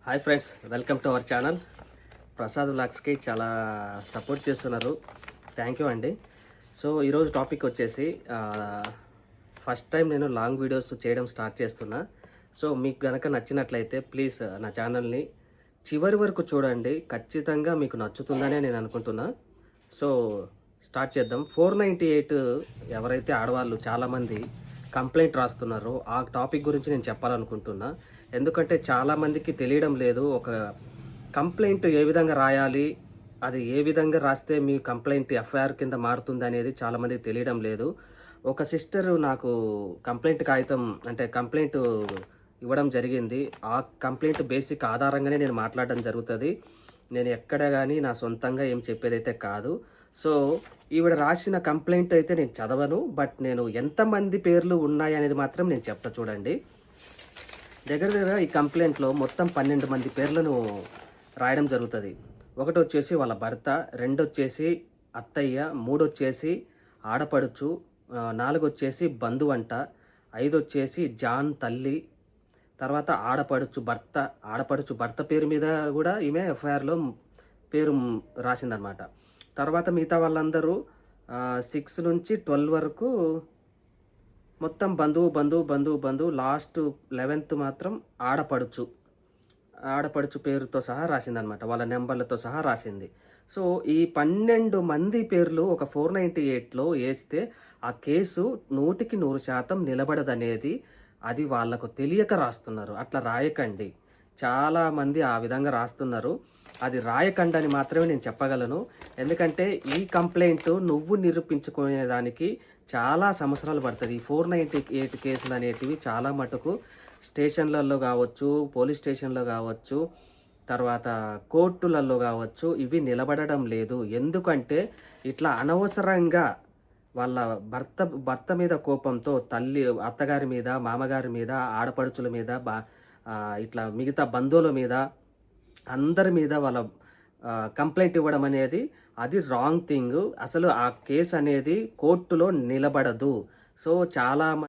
Hi friends, welcome to our channel. Prasad వ్లాగ్స్కి చాలా support చేస్తున్నారు. థ్యాంక్ యూ అండి. సో ఈరోజు టాపిక్ వచ్చేసి ఫస్ట్ టైం నేను లాంగ్ వీడియోస్ చేయడం స్టార్ట్ చేస్తున్నా. సో మీకు కనుక నచ్చినట్లయితే ప్లీజ్ నా ఛానల్ని చివరి వరకు చూడండి. ఖచ్చితంగా మీకు నచ్చుతుందనే నేను అనుకుంటున్నా. సో స్టార్ట్ చేద్దాం. 498 ఎవరైతే ఆడవాళ్ళు చాలామంది కంప్లైంట్ రాస్తున్నారో ఆ టాపిక్ గురించి నేను చెప్పాలనుకుంటున్నా. ఎందుకంటే చాలామందికి తెలియడం లేదు, ఒక కంప్లైంట్ ఏ విధంగా రాయాలి, అది ఏ విధంగా రాస్తే మీ కంప్లైంట్ ఎఫ్ఐఆర్ కింద మారుతుంది అనేది చాలామందికి తెలియడం లేదు. ఒక సిస్టర్ నాకు కంప్లైంట్ కాగితం అంటే కంప్లైంట్ ఇవ్వడం జరిగింది. ఆ కంప్లైంట్ బేసిక్ ఆధారంగానే నేను మాట్లాడడం జరుగుతుంది. నేను ఎక్కడ కానీ నా సొంతంగా ఏం చెప్పేదైతే కాదు. సో ఈవిడ రాసిన కంప్లైంట్ అయితే నేను చదవను, బట్ నేను ఎంతమంది పేర్లు ఉన్నాయి అనేది మాత్రం నేను చెప్తా. చూడండి, దగ్గర ఈ కంప్లైంట్లో మొత్తం 12 మంది పేర్లను రాయడం జరుగుతుంది. ఒకటి వచ్చేసి వాళ్ళ భర్త, 2 వచ్చేసి అత్తయ్య, 3 వచ్చేసి ఆడపడుచు, 4 వచ్చేసి బంధువంట, 5 వచ్చేసి జాన్ తల్లి, తర్వాత ఆడపడుచు భర్త పేరు మీద కూడా ఈమె ఎఫ్ఐఆర్లో పేరు రాసిందనమాట. తర్వాత మిగతా వాళ్ళందరూ 6 నుంచి 12 వరకు మొత్తం బంధువు. లాస్ట్ 11th మాత్రం ఆడపడుచు పేరుతో సహా రాసిందనమాట, వాళ్ళ నెంబర్లతో సహా రాసింది. సో ఈ 12 మంది పేర్లు ఒక 498లో వేస్తే ఆ కేసు 100% నిలబడదనేది అది వాళ్ళకు తెలియక రాస్తున్నారు. అట్లా రాయకండి. చాలామంది ఆ విధంగా రాస్తున్నారు. అది రాయకండి అని మాత్రమే నేను చెప్పగలను. ఎందుకంటే ఈ కంప్లైంట్ నువ్వు నిరూపించుకునేదానికి చాలా సంవత్సరాలు పడుతుంది. ఈ 498 కేసులు అనేటివి చాలా మటుకు స్టేషన్లలో కావచ్చు, పోలీస్ స్టేషన్లో కావచ్చు, తర్వాత కోర్టులలో కావచ్చు, ఇవి నిలబడడం లేదు. ఎందుకంటే ఇట్లా అనవసరంగా వాళ్ళ భర్త మీద కోపంతో అత్తగారి మీద, మామగారి మీద, ఆడపడుచుల మీద, ఇట్లా మిగతా బంధువుల మీద, అందరి మీద వాళ్ళ కంప్లైంట్ ఇవ్వడం అనేది అది రాంగ్ థింగ్. అసలు ఆ కేసు అనేది కోర్టులో నిలబడదు. సో చాలా